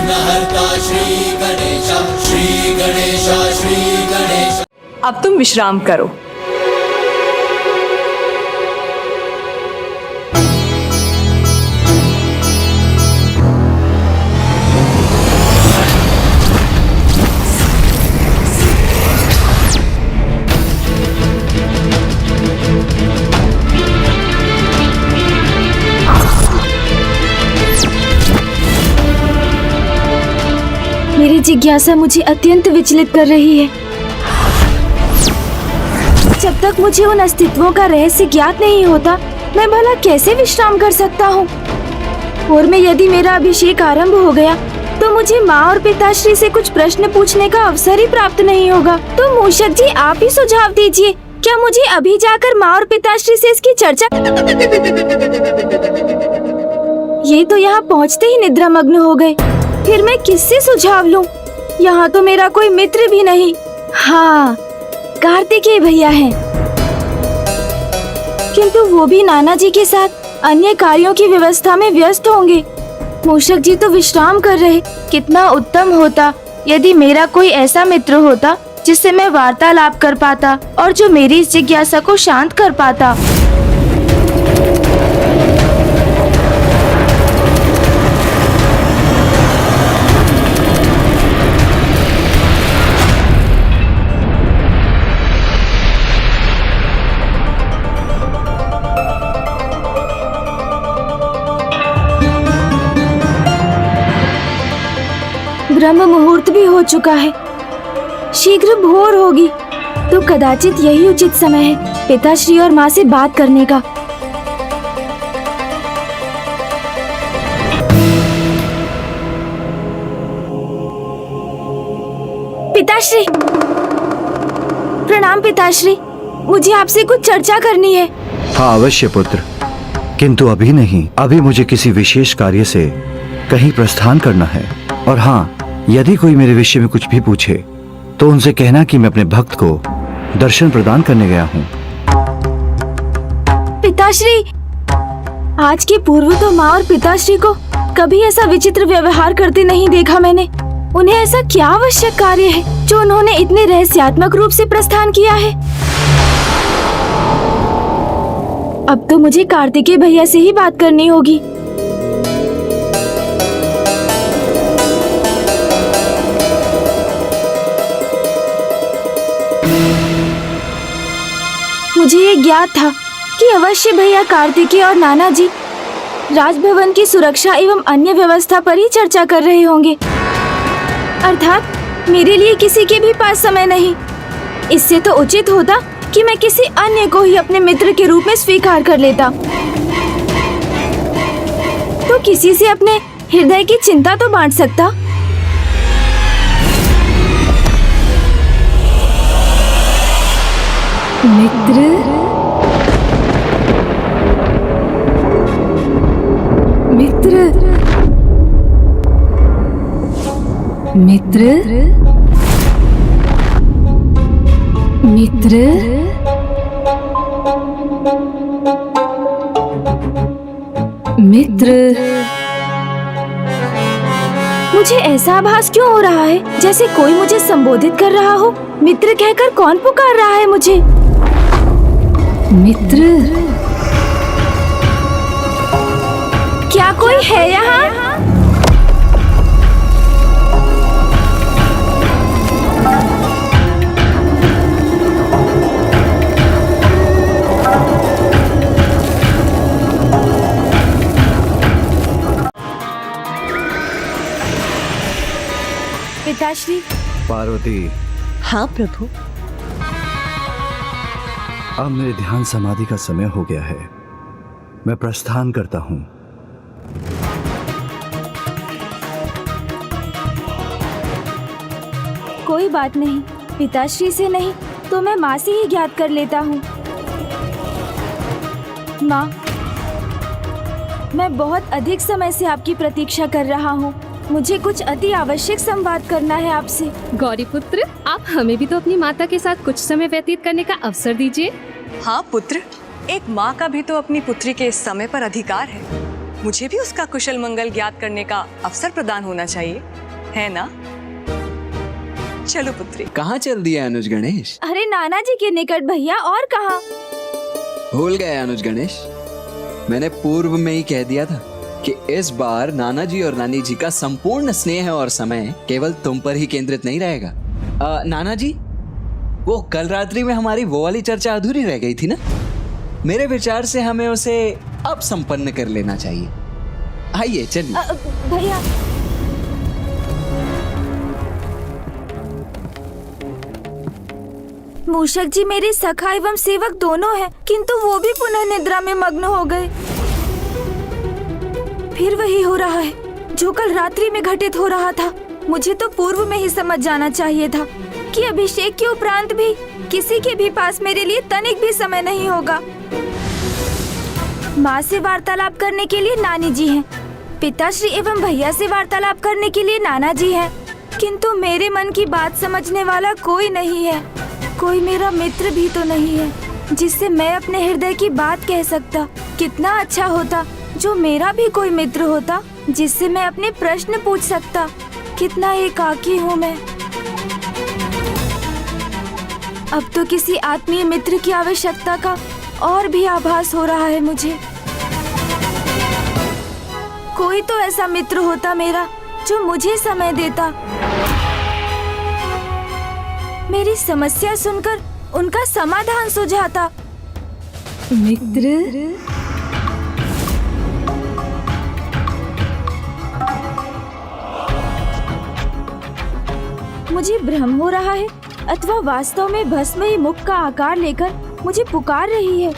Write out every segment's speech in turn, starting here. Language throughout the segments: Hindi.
विघ्नहर्ता श्री गणेश, श्री गणेश, श्री गणेश। अब तुम विश्राम करो। मेरी जिज्ञासा मुझे अत्यंत विचलित कर रही है। जब तक मुझे उन अस्तित्वों का रहस्य ज्ञात नहीं होता, मैं भला कैसे विश्राम कर सकता हूँ? और मैं यदि मेरा अभिषेक आरंभ हो गया तो मुझे माँ और पिताश्री से कुछ प्रश्न पूछने का अवसर ही प्राप्त नहीं होगा। तो मूषक जी, आप ही सुझाव दीजिए। क्या मुझे अभी जाकर माँ और पिताश्री से इसकी चर्चा? ये तो यहाँ पहुँचते ही निद्रामग्न हो गए। फिर मैं किससे सुझाव लूं? यहाँ तो मेरा कोई मित्र भी नहीं। हाँ, कार्तिकेय भैया हैं, किंतु वो भी नाना जी के साथ अन्य कार्यों की व्यवस्था में व्यस्त होंगे। मूषक जी तो विश्राम कर रहे। कितना उत्तम होता यदि मेरा कोई ऐसा मित्र होता जिससे मैं वार्तालाप कर पाता और जो मेरी इस जिज्ञासा को शांत कर पाता। ब्रह्म मुहूर्त भी हो चुका है, शीघ्र भोर होगी, तो कदाचित यही उचित समय है पिताश्री और माँ से बात करने का। पिताश्री, प्रणाम पिताश्री, मुझे आपसे कुछ चर्चा करनी है। हाँ अवश्य पुत्र, किंतु अभी नहीं। अभी मुझे किसी विशेष कार्य से कहीं प्रस्थान करना है। और हाँ, यदि कोई मेरे विषय में कुछ भी पूछे तो उनसे कहना कि मैं अपने भक्त को दर्शन प्रदान करने गया हूँ। पिताश्री, आज के पूर्व तो माँ और पिताश्री को कभी ऐसा विचित्र व्यवहार करते नहीं देखा मैंने। उन्हें ऐसा क्या आवश्यक कार्य है जो उन्होंने इतने रहस्यात्मक रूप से प्रस्थान किया है? अब तो मुझे कार्तिकेय भैया से ही बात करनी होगी। मुझे ये ज्ञात था कि अवश्य भैया कार्तिकेय और नाना जी राजभवन की सुरक्षा एवं अन्य व्यवस्था पर ही चर्चा कर रहे होंगे। अर्थात मेरे लिए किसी के भी पास समय नहीं। इससे तो उचित होता कि मैं किसी अन्य को ही अपने मित्र के रूप में स्वीकार कर लेता, तो किसी से अपने हृदय की चिंता तो बांट सकता। मित्र, मित्र, मित्र, मित्र, मित्र। मुझे ऐसा आभास क्यों हो रहा है जैसे कोई मुझे संबोधित कर रहा हो? मित्र कहकर कौन पुकार रहा है मुझे? मित्र, क्या कोई है यहाँ? पिताश्री। पार्वती। हाँ प्रभु। अब मेरे ध्यान समाधि का समय हो गया है। मैं प्रस्थान करता हूँ। कोई बात नहीं, पिताश्री से नहीं तो मैं माँ से ही ज्ञात कर लेता हूँ। माँ, मैं बहुत अधिक समय से आपकी प्रतीक्षा कर रहा हूँ। मुझे कुछ अति आवश्यक संवाद करना है आपसे। गौरी पुत्र, आप हमें भी तो अपनी माता के साथ कुछ समय व्यतीत करने का अवसर दीजिए। हाँ पुत्र, एक माँ का भी तो अपनी पुत्री के इस समय पर अधिकार है। मुझे भी उसका कुशल मंगल ज्ञात करने का अवसर प्रदान होना चाहिए, है ना? चलो पुत्री। कहाँ चल दिया अनुज गणेश? अरे नाना जी के निकट भैया, और कहाँ? भूल गए अनुज गणेश, मैंने पूर्व में ही कह दिया था कि इस बार नाना जी और नानी जी का संपूर्ण स्नेह और समय केवल तुम पर ही केंद्रित नहीं रहेगा। नाना जी, वो कल रात्रि में हमारी वो वाली चर्चा अधूरी रह गई थी ना? मेरे विचार से हमें उसे अब संपन्न कर लेना चाहिए। आइए चलिए। भैया, मूषक जी मेरे सखा एवं सेवक दोनों हैं, किंतु वो भी पुनः निद्रा में मग्न हो गए। फिर वही हो रहा है जो कल रात्रि में घटित हो रहा था। मुझे तो पूर्व में ही समझ जाना चाहिए था कि अभिषेक के उपरांत भी किसी के भी पास मेरे लिए तनिक भी समय नहीं होगा। माँ से वार्तालाप करने के लिए नानी जी हैं, पिताश्री एवं भैया से वार्तालाप करने के लिए नाना जी हैं, किंतु मेरे मन की बात समझने वाला कोई नहीं है। कोई मेरा मित्र भी तो नहीं है जिससे मैं अपने हृदय की बात कह सकता। कितना अच्छा होता जो मेरा भी कोई मित्र होता जिससे मैं अपने प्रश्न पूछ सकता। कितना एकाकी हूँ मैं। अब तो किसी आत्मीय मित्र की आवश्यकता का और भी आभास हो रहा है मुझे। कोई तो ऐसा मित्र होता मेरा जो मुझे समय देता, मेरी समस्या सुनकर उनका समाधान सुझाता। मित्र? मुझे भ्रम हो रहा है अथवा वास्तव में भस्म ही मुख का आकार लेकर मुझे पुकार रही है।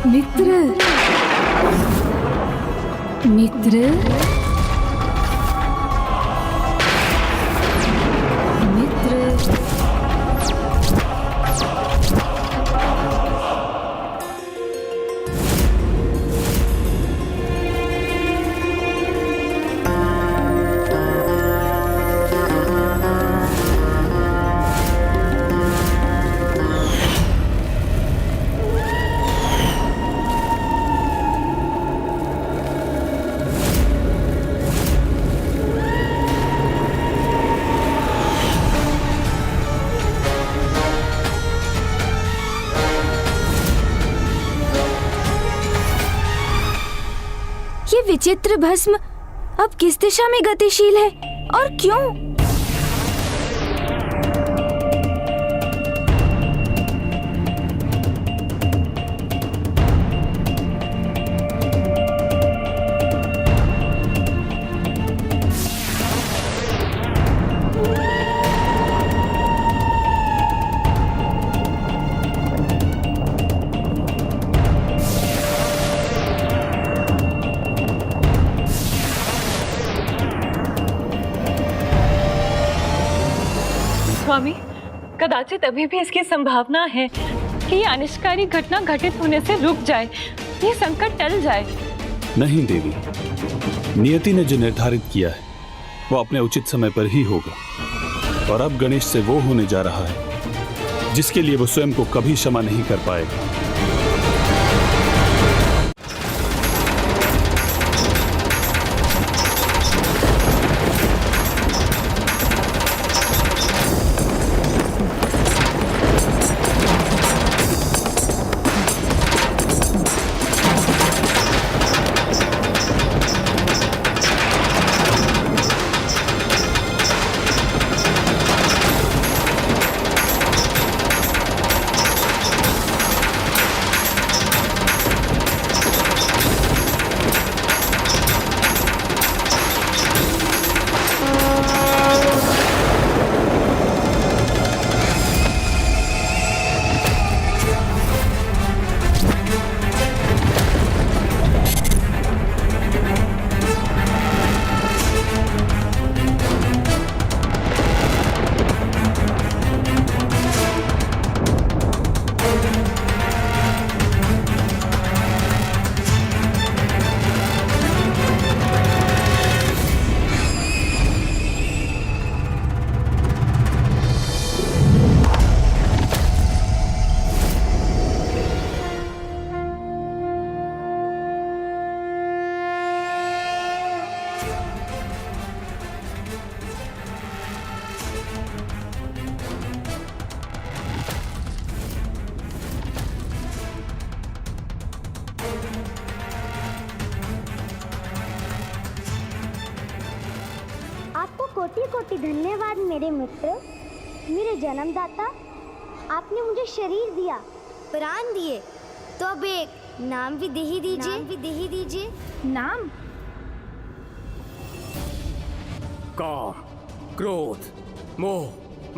मित्र, मित्र, मित्र। ये विचित्र भस्म अब किस दिशा में गतिशील है और क्यों? स्वामी, कदाचित अभी भी इसकी संभावना है कि ये अनिष्टकारी घटना घटित होने से रुक जाए, ये संकट टल जाए। नहीं देवी, नियति ने जो निर्धारित किया है वो अपने उचित समय पर ही होगा, और अब गणेश से वो होने जा रहा है जिसके लिए वो स्वयं को कभी क्षमा नहीं कर पाएगा। कोटि कोटि धन्यवाद मेरे मित्र, मेरे जन्मदाता। आपने मुझे शरीर दिया, प्राण दिए, तो अब एक नाम भी दे ही दीजिए। नाम? काम, क्रोध, मोह,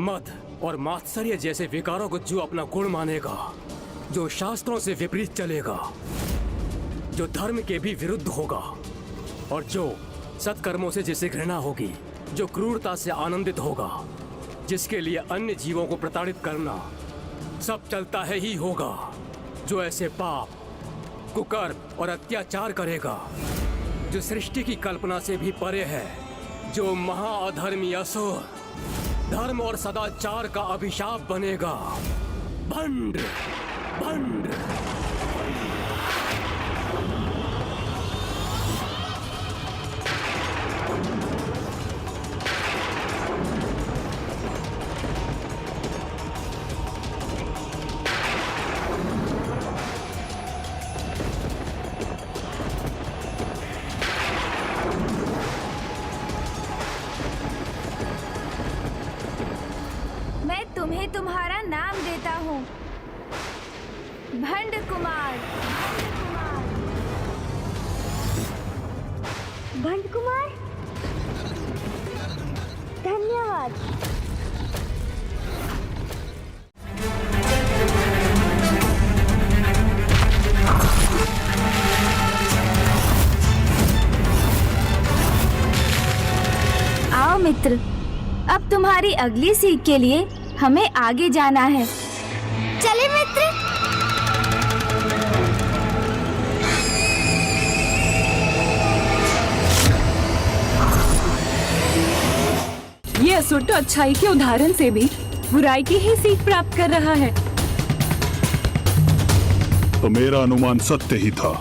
मद और मात्सर्य जैसे विकारों को जो अपना गुण मानेगा, जो शास्त्रों से विपरीत चलेगा, जो धर्म के भी विरुद्ध होगा और जो सत्कर्मों से जिसे घृणा होगी, जो क्रूरता से आनंदित होगा, जिसके लिए अन्य जीवों को प्रताड़ित करना सब चलता है ही होगा, जो ऐसे पाप, कुकर्म और अत्याचार करेगा, जो सृष्टि की कल्पना से भी परे है, जो महाअधर्मी असुर, धर्म और सदाचार का अभिशाप बनेगा। भंड, भंड। तुम्हें तुम्हारा नाम देता हूँ, भंड कुमार। भंड कुमार, धन्यवाद। आओ मित्र, अब तुम्हारी अगली सीख के लिए हमें आगे जाना है। चले मित्र। ये असुर तो अच्छाई के उदाहरण से भी बुराई की ही सीख प्राप्त कर रहा है। तो मेरा अनुमान सत्य ही था।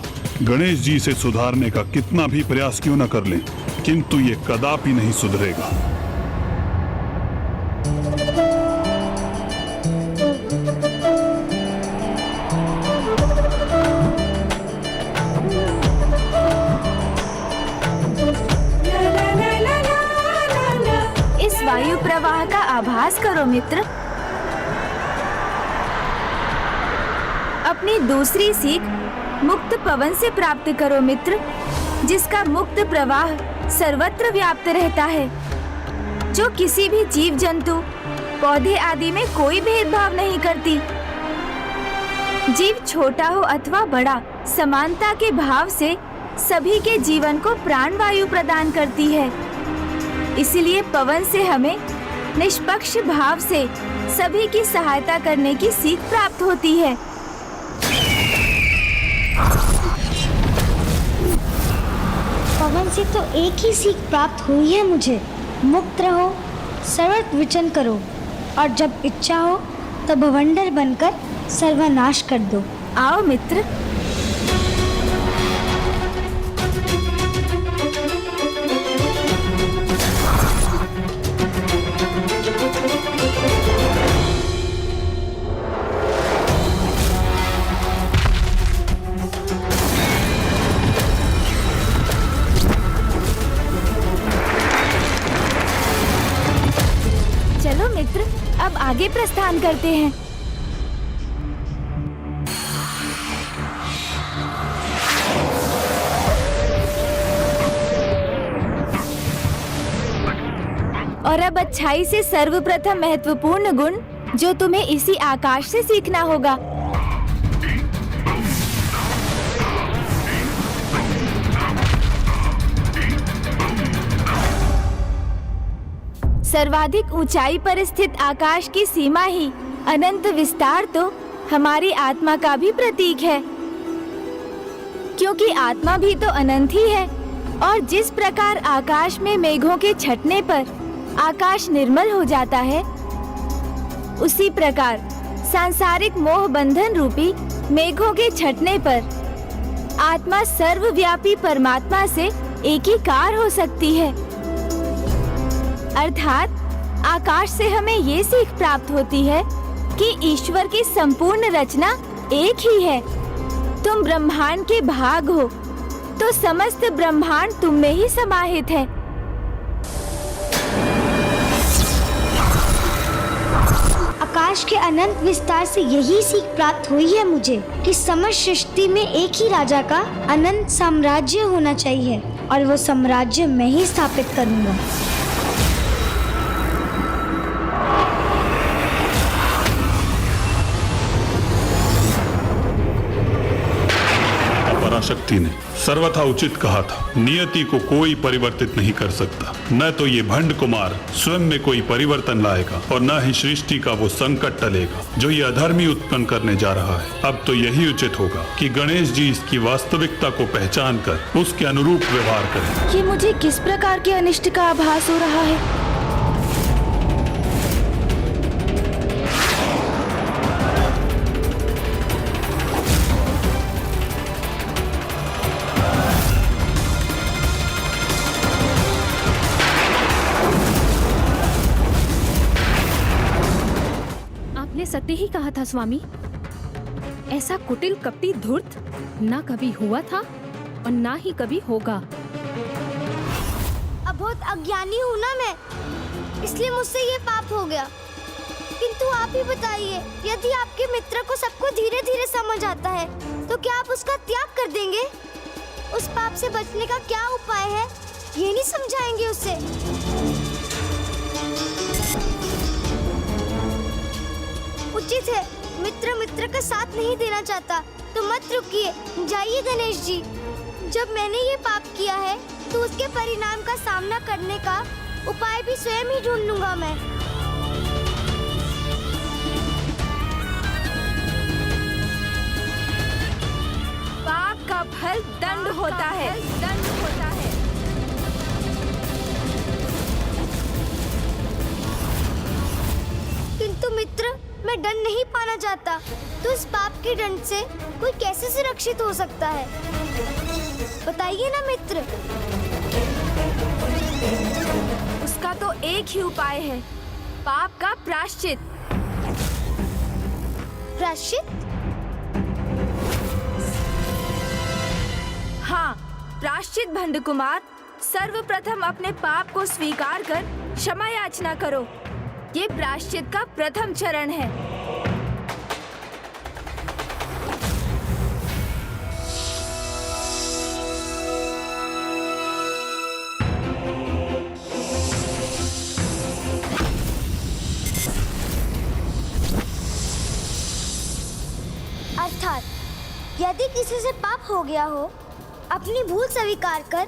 गणेश जी से सुधारने का कितना भी प्रयास क्यों न कर लें, किंतु ये कदापि नहीं सुधरेगा। वायु प्रवाह का आभास करो मित्र। अपनी दूसरी सीख मुक्त पवन से प्राप्त करो मित्र, जिसका मुक्त प्रवाह सर्वत्र व्याप्त रहता है, जो किसी भी जीव जंतु, पौधे आदि में कोई भेदभाव नहीं करती। जीव छोटा हो अथवा बड़ा, समानता के भाव से सभी के जीवन को प्राण वायु प्रदान करती है। इसलिए पवन से हमें निष्पक्ष भाव से सभी की सहायता करने की सीख प्राप्त होती है। पवन से तो एक ही सीख प्राप्त हुई है मुझे, मुक्त रहो, सर्वत्र विचरण करो, और जब इच्छा हो तो भवंडर बनकर सर्वनाश कर दो। आओ मित्र। चलो मित्र, अब आगे प्रस्थान करते हैं। और अब अच्छाई से सर्वप्रथम महत्वपूर्ण गुण जो तुम्हें इसी आकाश से सीखना होगा। सर्वाधिक ऊंचाई पर स्थित आकाश की सीमा ही अनंत विस्तार तो हमारी आत्मा का भी प्रतीक है, क्योंकि आत्मा भी तो अनंत ही है। और जिस प्रकार आकाश में मेघों के छटने पर आकाश निर्मल हो जाता है, उसी प्रकार सांसारिक मोह बंधन रूपी मेघों के छटने पर आत्मा सर्वव्यापी परमात्मा से एकीकार हो सकती है। अर्थात आकाश से हमें ये सीख प्राप्त होती है कि ईश्वर की संपूर्ण रचना एक ही है। तुम ब्रह्मांड के भाग हो, तो समस्त ब्रह्मांड तुम में ही समाहित है। आकाश के अनंत विस्तार से यही सीख प्राप्त हुई है मुझे कि समस्त सृष्टि में एक ही राजा का अनंत साम्राज्य होना चाहिए और वो साम्राज्य मैं ही स्थापित करूंगा। पराशक्ति ने सर्वथा उचित कहा था, नियति को कोई परिवर्तित नहीं कर सकता। न तो ये भंड कुमार स्वयं में कोई परिवर्तन लाएगा और न ही सृष्टि का वो संकट टलेगा जो ये अधर्मी उत्पन्न करने जा रहा है। अब तो यही उचित होगा कि गणेश जी इसकी वास्तविकता को पहचान कर उसके अनुरूप व्यवहार करें। ये मुझे किस प्रकार के अनिष्ट का आभास हो रहा है? सत्य ही कहा था स्वामी, ऐसा कुटिल कपटी धूर्त ना कभी हुआ था और ना ही कभी होगा। अब बहुत अज्ञानी हूँ ना मैं, इसलिए मुझसे ये पाप हो गया। किंतु आप ही बताइए, यदि आपके मित्र को सबको धीरे धीरे समझ आता है तो क्या आप उसका त्याग कर देंगे? उस पाप से बचने का क्या उपाय है, ये नहीं समझाएंगे उसे? उचित है, मित्र मित्र का साथ नहीं देना चाहता तो मत रुकिए, जाइए गणेश जी। जब मैंने ये पाप किया है तो उसके परिणाम का सामना करने का उपाय भी स्वयं ही ढूंढ लूंगा मैं। पाप का फल दंड होता है, दंड होता है। किंतु मित्र, मैं दंड नहीं पाना चाहता, तो इस पाप के दंड से कोई कैसे सुरक्षित हो सकता है? बताइए ना मित्र। उसका तो एक ही उपाय है, पाप का प्रायश्चित। प्रायश्चित? हाँ, प्रायश्चित भंड कुमार, सर्वप्रथम अपने पाप को स्वीकार कर क्षमा याचना करो। ये प्रायश्चित का प्रथम चरण है। अर्थात यदि किसी से पाप हो गया हो, अपनी भूल स्वीकार कर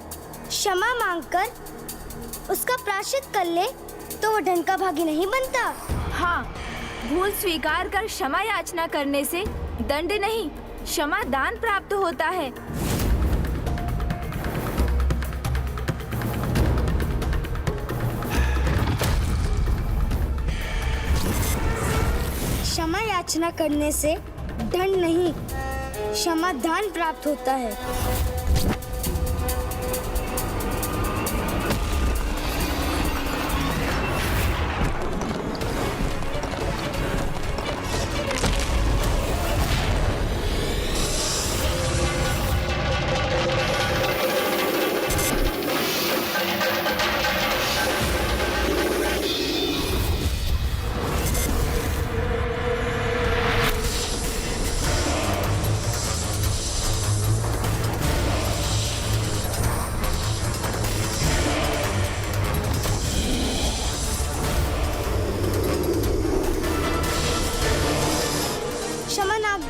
क्षमा मांगकर उसका प्रायश्चित कर ले तो वो दंड का भागी नहीं बनता। हाँ, भूल स्वीकार कर क्षमा याचना करने से दंड नहीं, क्षमा दान प्राप्त होता है। क्षमा याचना करने से दंड नहीं, क्षमा दान प्राप्त होता है।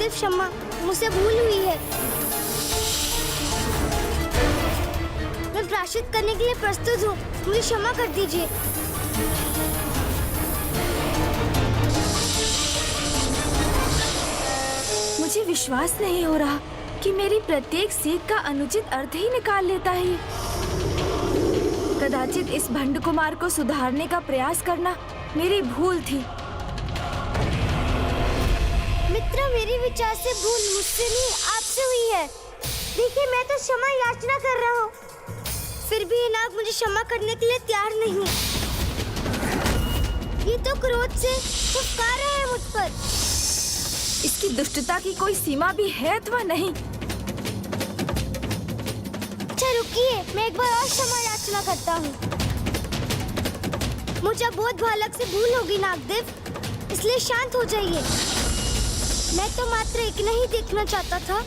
क्षमा, मुझसे भूल हुई है। मैं प्रायश्चित करने के लिए प्रस्तुत हूँ, मुझे क्षमा कर दीजिए। मुझे विश्वास नहीं हो रहा कि मेरी प्रत्येक सीख का अनुचित अर्थ ही निकाल लेता है। कदाचित इस भंड कुमार को सुधारने का प्रयास करना मेरी भूल थी। मित्र, मेरे विचार से भूल मुझसे नहीं, आपसे हुई है। देखिए, मैं तो क्षमा याचना कर रहा हूँ, फिर भी ये नाग मुझे क्षमा करने के लिए तैयार नहीं। ये तो क्रोध से फुफकार रहे हैं मुझ पर। इसकी दुष्टता की कोई सीमा भी है अथवा नहीं। अच्छा रुकिए, मैं एक बार और क्षमा याचना करता हूँ। मुझे बहुत भालक से भूल होगी नागदेव, इसलिए शांत हो जाइए। मैं तो मात्र इतना ही देखना चाहता था,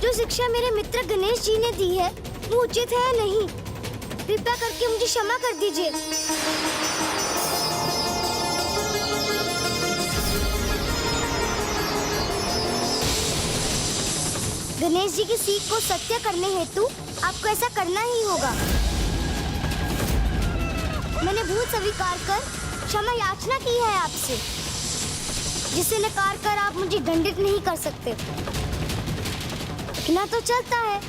जो शिक्षा मेरे मित्र गणेश जी ने दी है वो उचित है या नहीं। कृपया करके मुझे क्षमा कर दीजिए। गणेश जी की सीख को सत्य करने हेतु आपको ऐसा करना ही होगा। मैंने भूल स्वीकार कर क्षमा याचना की है आपसे, जिसे नकार कर आप मुझे दंडित नहीं कर सकते। इतना तो चलता है।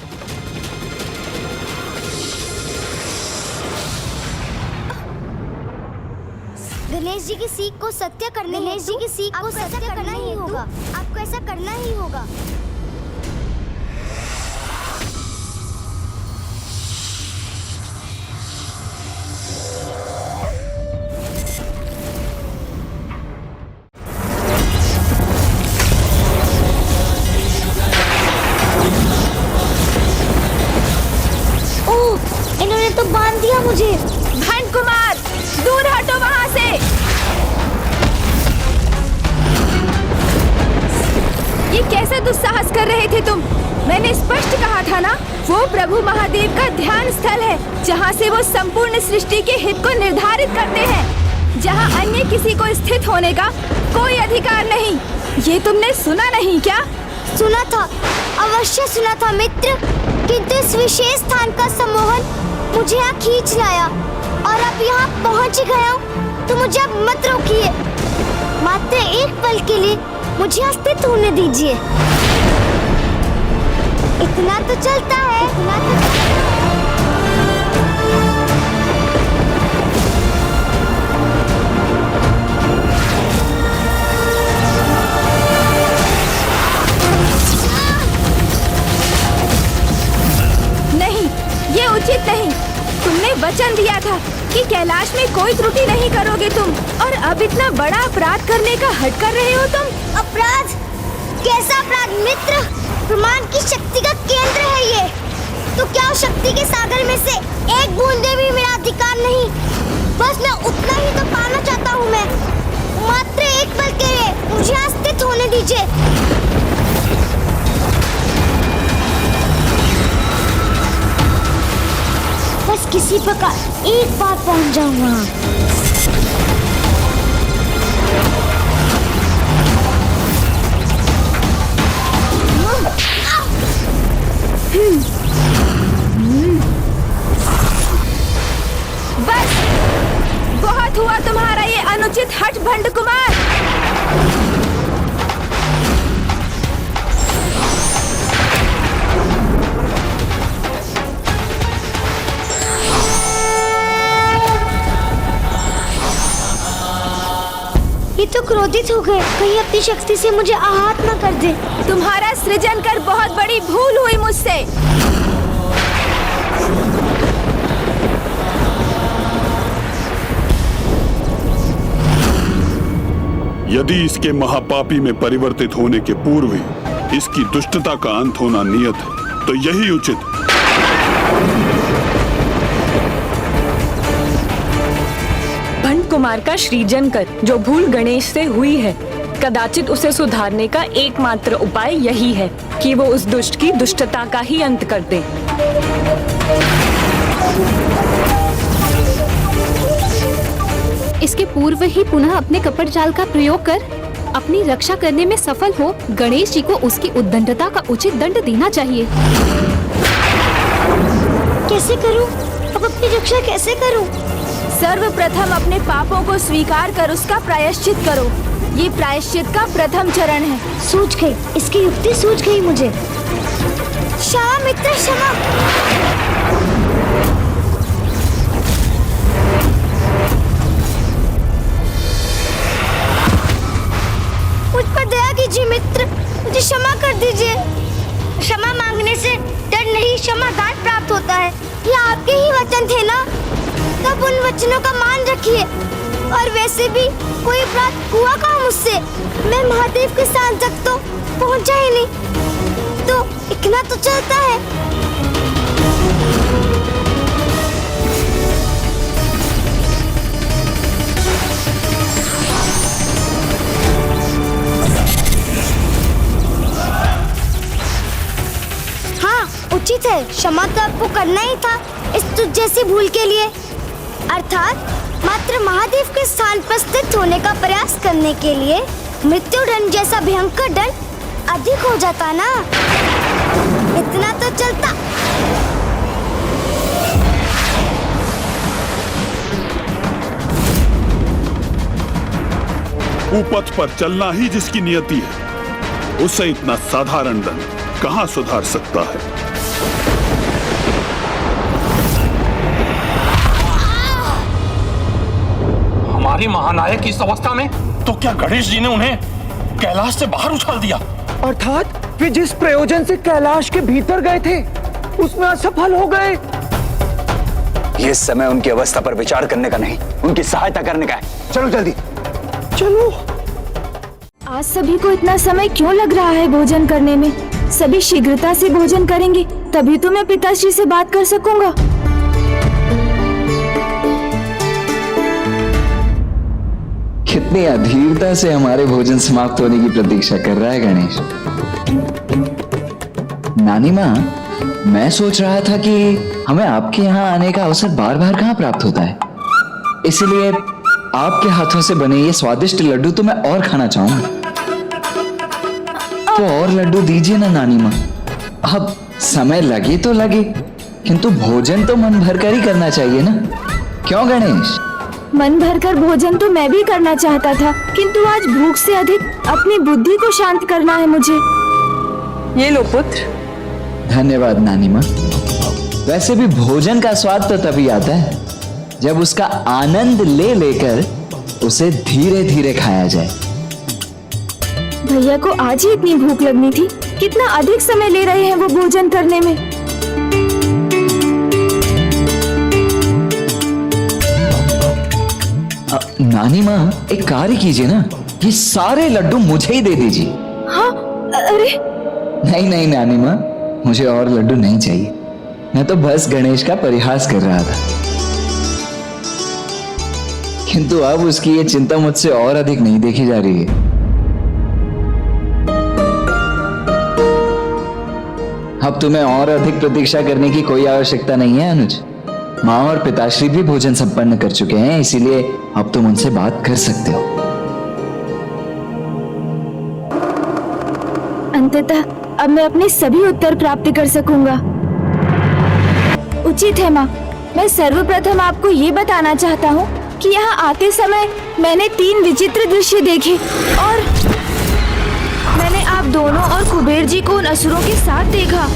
गणेश जी की सीख को सत्य करने गणेश जी की सीख को सत्य करना ही होगा। आपको ऐसा करना ही होगा। ओह, इन्होंने तो बांध दिया मुझे। भंड कुमार, दूर हटो वहाँ से। ये कैसा दुस्साहस कर रहे थे तुम? मैंने स्पष्ट कहा था ना, वो प्रभु महादेव का ध्यान स्थल है, जहाँ से वो संपूर्ण सृष्टि के हित को निर्धारित करते हैं, जहाँ अन्य किसी को स्थित होने का कोई अधिकार नहीं। ये तुमने सुना नहीं क्या? सुना था, अवश्य सुना था मित्र, किंतु इस विशेष स्थान का सम्मोहन मुझे यहाँ खींच लाया और अब यहाँ पहुँच गया हूँ, तो मुझे अब मत रोकिए। मात्र एक पल के लिए मुझे यहाँ स्थित होने दीजिए। इतना तो चलता है। नहीं, ये उचित नहीं। तुमने वचन दिया था कि कैलाश में कोई त्रुटि नहीं करोगे तुम, और अब इतना बड़ा अपराध करने का हट कर रहे हो तुम। अपराध? कैसा अपराध मित्र? प्रमाण की शक्ति का केंद्र है ये। तो क्या उस शक्ति के सागर में से एक बूंदे भी मेरा अधिकार नहीं? बस मैं उतना ही तो पाना चाहता हूँ। मैं मात्र एक पल के लिए मुझे यहाँ स्थित होने दीजिए। बस किसी प्रकार एक बार पहुँच जाऊँ वहाँ। बस बहुत हुआ तुम्हारा ये अनुचित हठ भंड कुमार। ये तो क्रोधित हो गए, कहीं अपनी शक्ति से मुझे आहत न कर दे। तुम्हारा सृजन कर बहुत बड़ी भूल हुई मुझसे। यदि इसके महापापी में परिवर्तित होने के पूर्व ही इसकी दुष्टता का अंत होना नियत है, तो यही उचित है। भंड कुमार का सृजन कर जो भूल गणेश से हुई है, कदाचित उसे सुधारने का एकमात्र उपाय यही है कि वो उस दुष्ट की दुष्टता का ही अंत कर दे। इसके पूर्व ही पुनः अपने कपट जाल का प्रयोग कर अपनी रक्षा करने में सफल हो गणेश जी को उसकी उद्दंडता का उचित दंड देना चाहिए। कैसे करूं? अब अपनी रक्षा कैसे करूं? सर्वप्रथम अपने पापों को स्वीकार कर उसका प्रायश्चित करो। ये प्रायश्चित का प्रथम चरण है। सूझ गई, इसकी युक्ति सूझ गई मुझे। क्षमा मित्र, क्षमा। मुझ पर दया कीजिए मित्र, मुझे क्षमा कर दीजिए। क्षमा मांगने से डर नहीं, क्षमादान प्राप्त होता है। ये आपके ही वचन थे ना, तब उन वचनों का मान रखिए। और वैसे भी कोई अपराध हुआ कहाँ मुझसे? मैं महादेव के स्थान तक तो पहुंचा ही नहीं, तो इतना तो चलता है। क्षमा तो आपको करना ही था इस तुझ जैसी भूल के लिए। अर्थात मात्र महादेव के स्थान पर स्थित होने का प्रयास करने के लिए मृत्यु दंड जैसा भयंकर दंड अधिक हो जाता ना, इतना तो चलता। कुपथ पर चलना ही जिसकी नियति है, उसे इतना साधारण दंड कहां सुधार सकता है। हमारी महानायक की इस अवस्था में तो क्या गणेश जी ने उन्हें कैलाश से बाहर उछाल दिया? अर्थात वे जिस प्रयोजन से कैलाश के भीतर गए थे उसमें असफल हो गए। ये समय उनकी अवस्था पर विचार करने का नहीं, उनकी सहायता करने का है। चलो जल्दी चलो। आज सभी को इतना समय क्यों लग रहा है भोजन करने में? सभी शीघ्रता से भोजन करेंगे तभी तो मैं पिताश्री से बात कर सकूंगा। कितनी अधीरता से हमारे भोजन समाप्त होने की प्रतीक्षा कर रहा है गणेश। नानी माँ, मैं सोच रहा था कि हमें आपके यहाँ आने का अवसर बार बार कहाँ प्राप्त होता है, इसलिए आपके हाथों से बने ये स्वादिष्ट लड्डू तो मैं और खाना चाहूंगा। तो और लड्डू दीजिए ना नानी माँ। अब समय लगे तो लगे, किंतु भोजन तो मन भर कर ही करना चाहिए ना, क्यों गणेश? मन भरकर भोजन तो मैं भी करना चाहता था, किंतु आज भूख से अधिक अपनी बुद्धि को शांत करना है मुझे। ये लो पुत्र। धन्यवाद नानी माँ। वैसे भी भोजन का स्वाद तो तभी आता है जब उसका आनंद ले लेकर उसे धीरे धीरे खाया जाए। भैया को आज ही इतनी भूख लगनी थी, कितना अधिक समय ले रहे हैं वो भोजन करने में। नानी माँ, एक कार्य कीजिए ना, ये सारे लड्डू मुझे ही दे दीजिए। हाँ, अरे नहीं नहीं नानी माँ, मुझे और लड्डू नहीं चाहिए। मैं तो बस गणेश का परिहास कर रहा था, किंतु अब उसकी ये चिंता मुझसे और अधिक नहीं देखी जा रही है। अब तुम्हें और अधिक प्रतीक्षा करने की कोई आवश्यकता नहीं है अनुज। माँ और पिताश्री भी भोजन संपन्न कर चुके हैं, इसीलिए अब तुम उनसे बात कर सकते हो। अंततः अब मैं अपने सभी उत्तर प्राप्त कर सकूंगा। उचित है माँ, मैं सर्वप्रथम आपको ये बताना चाहता हूँ कि यहाँ आते समय मैंने 3 विचित्र दृश्य देखे और मैंने आप दोनों और कुबेर जी को उन असुरों के साथ देखा।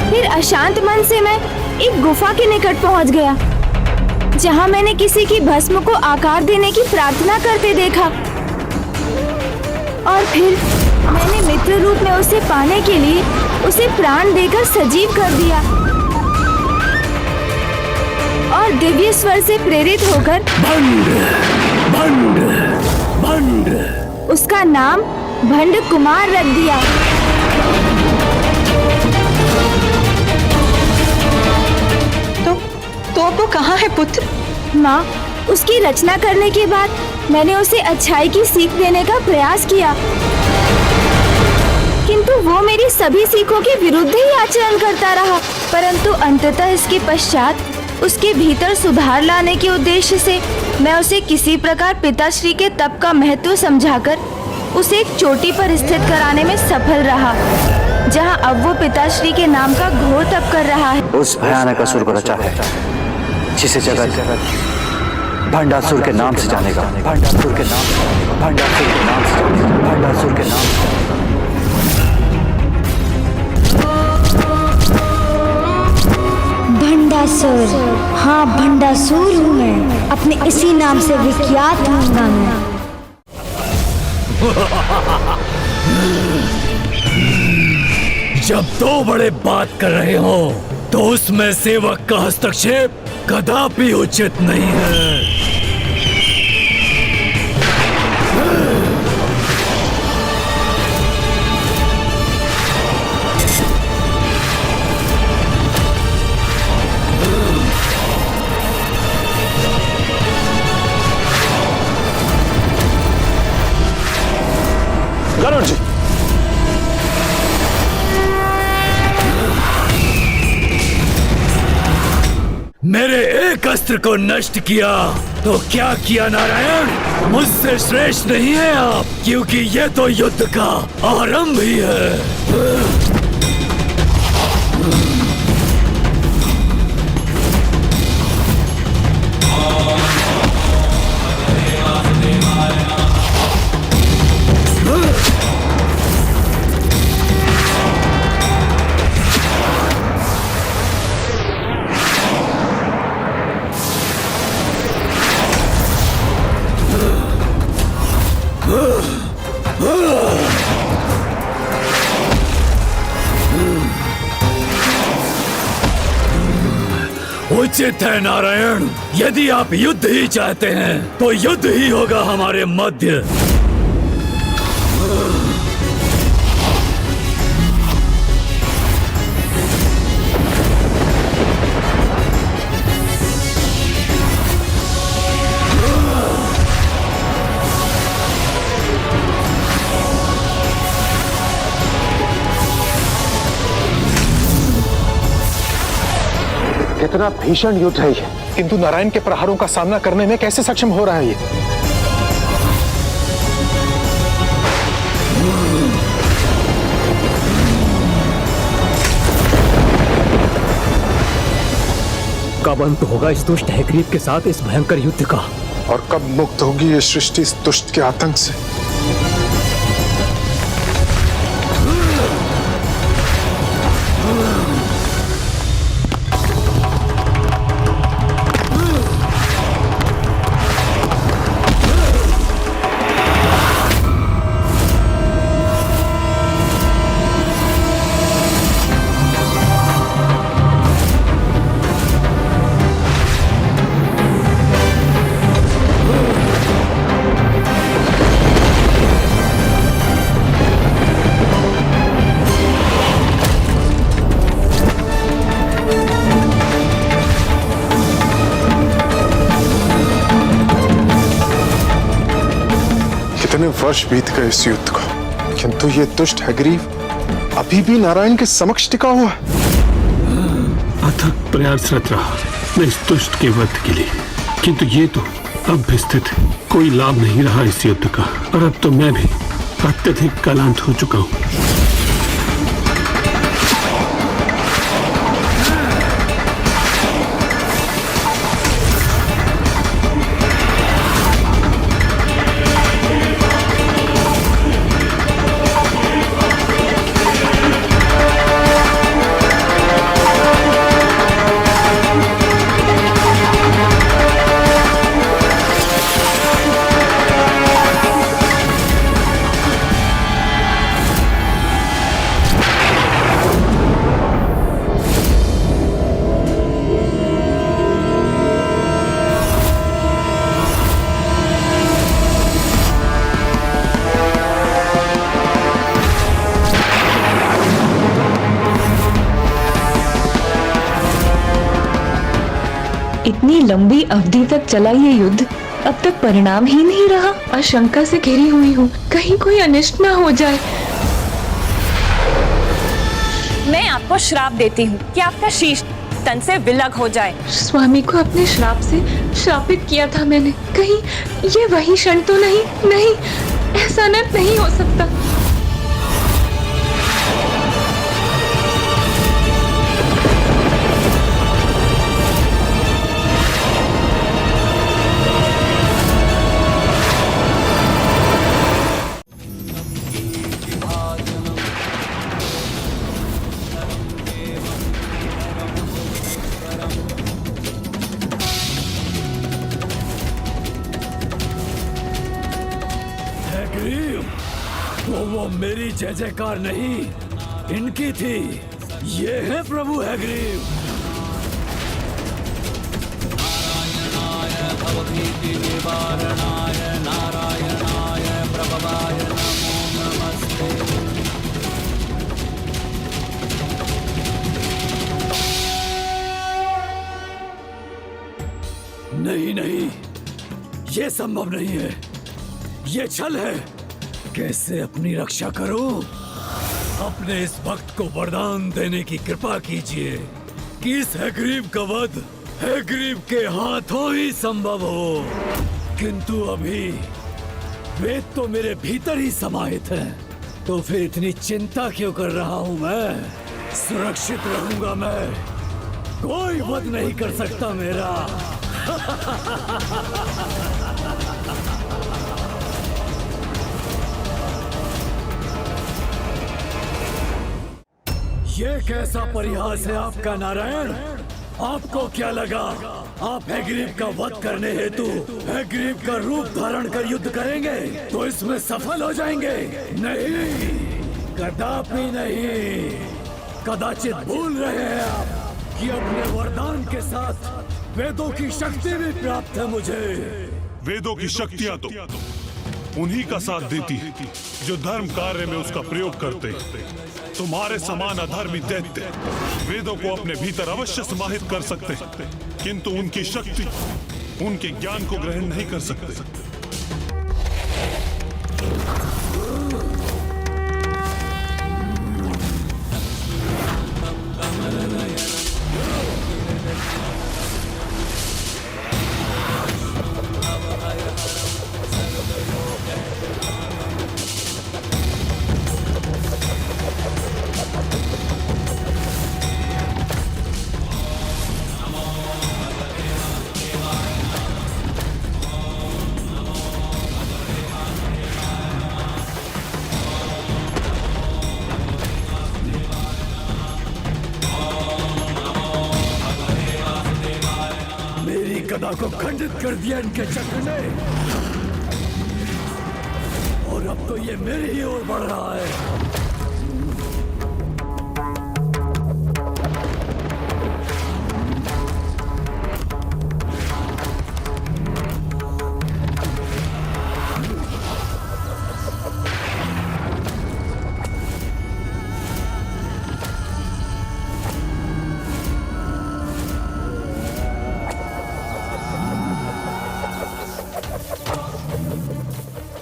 फिर अशांत मन से मैं एक गुफा के निकट पहुँच गया, जहाँ मैंने किसी की भस्म को आकार देने की प्रार्थना करते देखा और फिर मैंने मित्र रूप में उसे पाने के लिए उसे प्राण देकर सजीव कर दिया और दिव्य स्वर से प्रेरित होकर भंड उसका नाम भंड कुमार रख दिया। तो कहाँ है पुत्र? माँ, उसकी रचना करने के बाद मैंने उसे अच्छाई की सीख देने का प्रयास किया, किंतु वो मेरी सभी सीखों के विरुद्ध ही आचरण करता रहा। परंतु अंततः इसके पश्चात उसके भीतर सुधार लाने के उद्देश्य से मैं उसे किसी प्रकार पिताश्री के तप का महत्व समझाकर उसे एक चोटी पर स्थित कराने में सफल रहा, जहां अब वो पिताश्री के नाम का घोर तप कर रहा है। उस भयानक असुर को रचा है जिसे जगत भंडासुर के नाम से जानेगा। भंडासुर के नाम से जानेगा। भंडासुर के नाम से जानेगा। भंडासुर के नाम से भंडासुर, हाँ भंडासुर हूँ मैं, अपने इसी नाम से विख्यात हूँगा मैं। जब 2 बड़े बात कर रहे हो तो उसमें सेवक का हस्तक्षेप कदापि उचित नहीं है। मेरे एक अस्त्र को नष्ट किया तो क्या किया नारायण? मुझसे श्रेष्ठ नहीं है आप, क्योंकि ये तो युद्ध का आरंभ ही है। उचित है नारायण, यदि आप युद्ध ही चाहते हैं तो युद्ध ही होगा हमारे मध्य। कितना भीषण युद्ध है ये, किंतु नारायण के प्रहारों का सामना करने में कैसे सक्षम हो रहा है ये? कब अंत होगा इस दुष्ट हैग्रीव के साथ इस भयंकर युद्ध का? और कब मुक्त होगी ये सृष्टि इस दुष्ट के आतंक से? कितने वर्ष बीत गए इस युद्ध को, किंतु ये दुष्ट हैग्रीव अभी भी नारायण के समक्ष टिका हुआ है। अथक प्रयासरत रहा मैं इस दुष्ट के वध के लिए, किंतु ये तो अब भी स्थित है। कोई लाभ नहीं रहा इस युद्ध का, और अब तो मैं भी अत्यधिक क्लांत हो चुका हूँ। इतनी लंबी अवधि तक चला ये युद्ध, अब तक परिणाम ही नहीं रहा। आशंका से घिरी हुई हूँ, कहीं कोई अनिष्ट ना हो जाए। मैं आपको श्राप देती हूँ कि आपका शीश तन से विलग हो जाए। स्वामी को अपने श्राप से श्रापित किया था मैंने, कहीं ये वही क्षण तो नहीं? नहीं, ऐसा अनर्थ नहीं हो सकता। तो वो मेरी जय जयकार नहीं, इनकी थी। ये है प्रभु हैग्रीव। नारायणाय भवभीति निवारणाय नारायणाय प्रभवाय नमो नमस्ते। नहीं नहीं, ये संभव नहीं है, ये छल है। कैसे अपनी रक्षा करूं? अपने इस भक्त को वरदान देने की कृपा कीजिए कि इस हैग्रीव का वध हैग्रीव के हाथों ही संभव हो, किंतु अभी वेद तो मेरे भीतर ही समाहित है, तो फिर इतनी चिंता क्यों कर रहा हूं मैं? सुरक्षित रहूंगा मैं, कोई वध नहीं कर सकता मेरा। ये कैसा परिहास है आपका नारायण? आपको क्या लगा आप हैग्रीव का वध करने हेतु हैग्रीव का रूप धारण कर युद्ध करेंगे तो इसमें सफल हो जाएंगे? नहीं, कदापि नहीं। कदाचित भूल रहे हैं आप कि अपने वरदान के साथ वेदों की शक्ति भी प्राप्त है मुझे। वेदों की शक्तियां तो उन्हीं का साथ देती है जो धर्म कार्य में उसका प्रयोग करते हैं। तुम्हारे समान अधर्मी दैत्य वेदों को अपने भीतर अवश्य समाहित कर सकते हैं, किंतु उनकी शक्ति उनके ज्ञान को ग्रहण नहीं कर सकते। गदा को खंडित कर दिया इनके चक्र ने, और अब तो ये मेरी ही ओर बढ़ रहा है।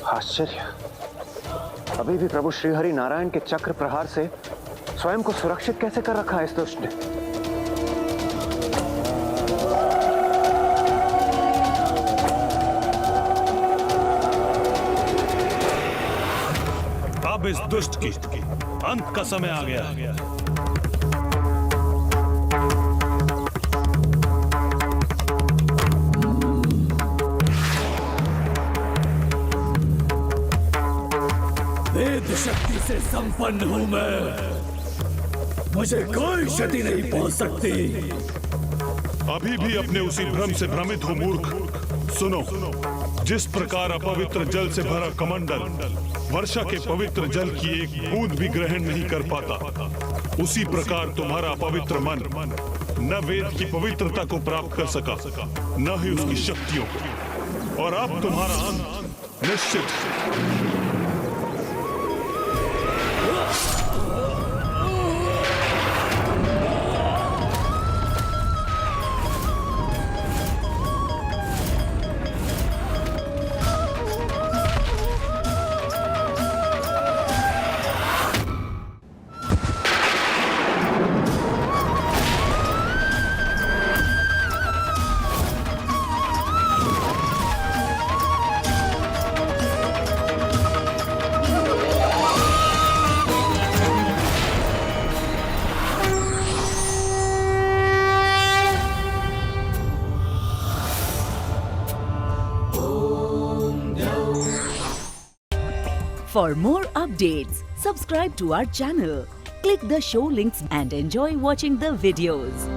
आश्चर्य, अभी भी प्रभु श्रीहरि नारायण के चक्र प्रहार से स्वयं को सुरक्षित कैसे कर रखा है इस दुष्ट ने? अब इस दुष्ट की अंत का समय आ गया। वेद शक्ति से संपन्न हूं मैं, मुझे कोई क्षति नहीं पहुंच सकती। अभी भी अपने उसी भ्रम से भ्रमित हो मूर्ख। सुनो, जिस प्रकार अपवित्र जल से भरा कमंडल वर्षा के पवित्र जल की एक बूंद भी ग्रहण नहीं कर पाता, उसी प्रकार तुम्हारा अपवित्र मन न वेद की पवित्रता को प्राप्त कर सका, न ही उसकी शक्तियों को, और अब तुम्हारा अंत निश्चित। For more updates, subscribe to our channel, click the show links and enjoy watching the videos.